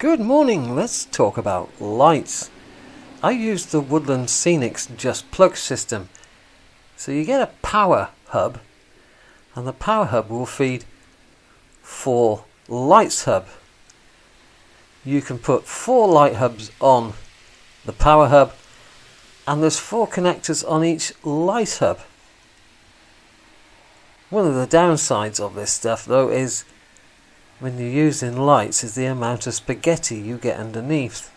Good morning, let's talk about lights. I use the Woodland Scenics Just Plug system. So you get a power hub, and the power hub will feed 4 lights hub. You can put 4 light hubs on the power hub, and there's 4 connectors on each light hub. One of the downsides of this stuff though is when you're using lights is the amount of spaghetti you get underneath.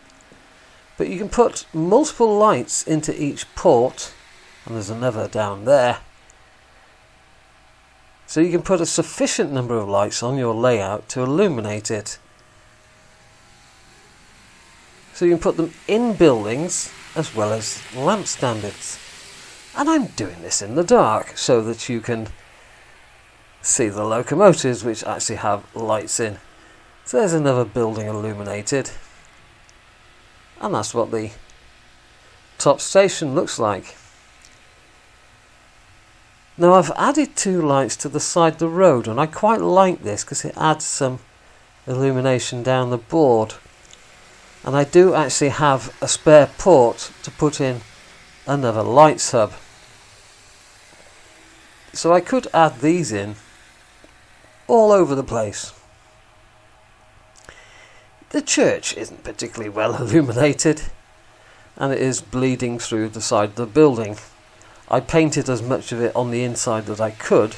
But you can put multiple lights into each port, and there's another down there. So you can put a sufficient number of lights on your layout to illuminate it. So you can put them in buildings as well as lamp standards. And I'm doing this in the dark so that you can see the locomotives which actually have lights in. So there's another building illuminated. And that's what the top station looks like. Now I've added 2 lights to the side of the road, and I quite like this because it adds some illumination down the board. And I do actually have a spare port to put in another lights hub. So I could add these in all over the place. The church isn't particularly well illuminated, and it is bleeding through the side of the building. I painted as much of it on the inside that I could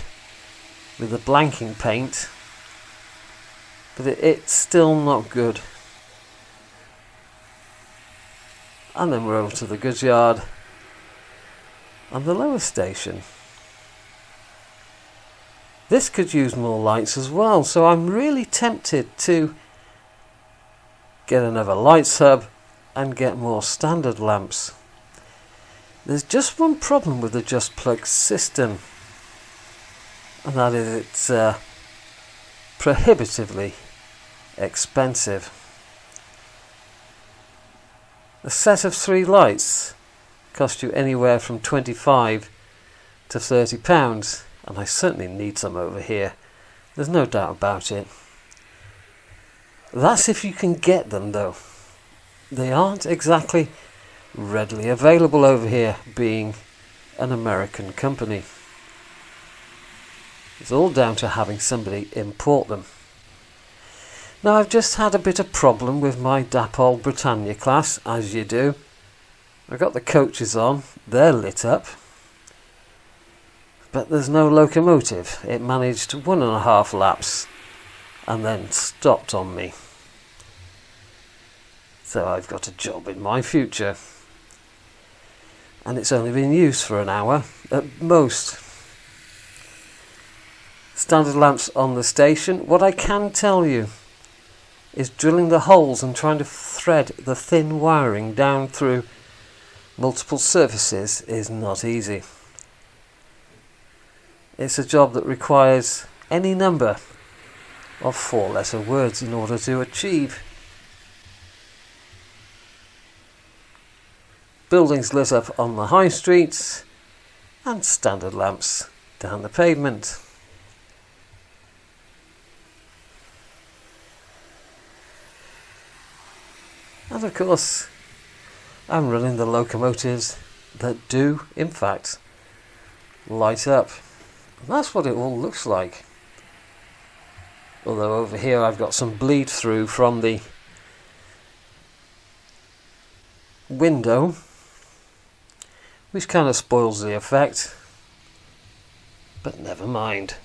with the blanking paint, but it's still not good. And then we're over to the goods yard and the lower station. This could use more lights as well, so I'm really tempted to get another lights hub and get more standard lamps. There's just one problem with the Just Plug system, and that is it's prohibitively expensive. A set of 3 lights cost you anywhere from £25 to £30. And I certainly need some over here. There's no doubt about it. That's if you can get them though. They aren't exactly readily available over here, being an American company. It's all down to having somebody import them. Now I've just had a bit of problem with my Dapol Britannia class, as you do. I've got the coaches on, they're lit up. But there's no locomotive. It managed 1.5 laps and then stopped on me. So I've got a job in my future. And it's only been used for an hour at most. Standard lamps on the station. What I can tell you is drilling the holes and trying to thread the thin wiring down through multiple surfaces is not easy. It's a job that requires any number of 4-letter words in order to achieve. Buildings lit up on the high streets and standard lamps down the pavement. And of course, I'm running the locomotives that do, in fact, light up. That's what it all looks like. Although over here I've got some bleed through from the window, which kind of spoils the effect. But never mind.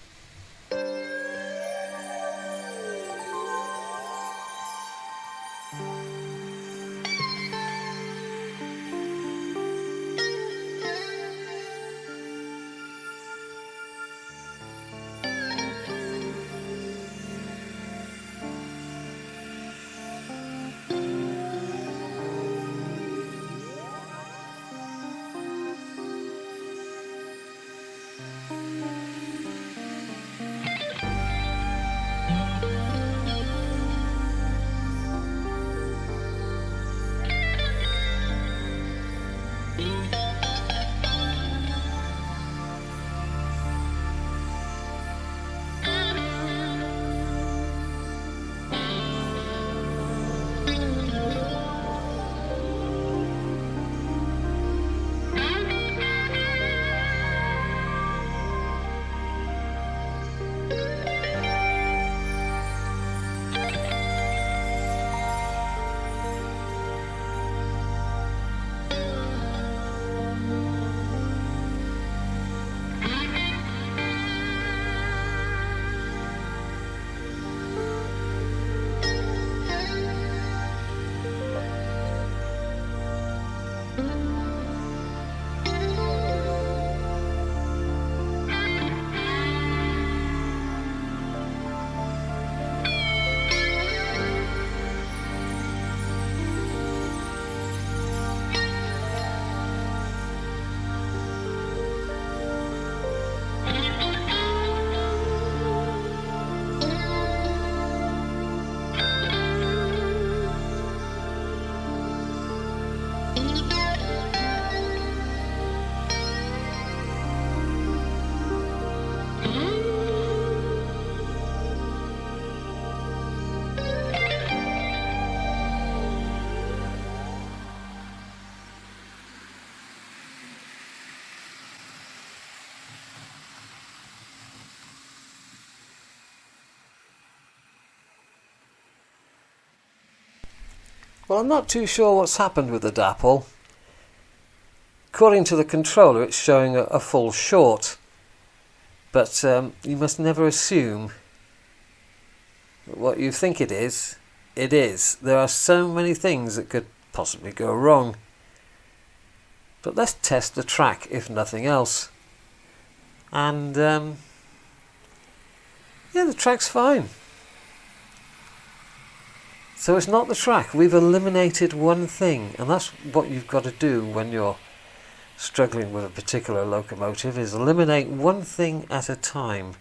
Well, I'm not too sure what's happened with the DAPL. According to the controller, it's showing a full short. But you must never assume that what you think it is, it is. There are so many things that could possibly go wrong. But let's test the track, if nothing else. And yeah, the track's fine. So it's not the track. We've eliminated one thing, and that's what you've got to do when you're struggling with a particular locomotive, is eliminate one thing at a time.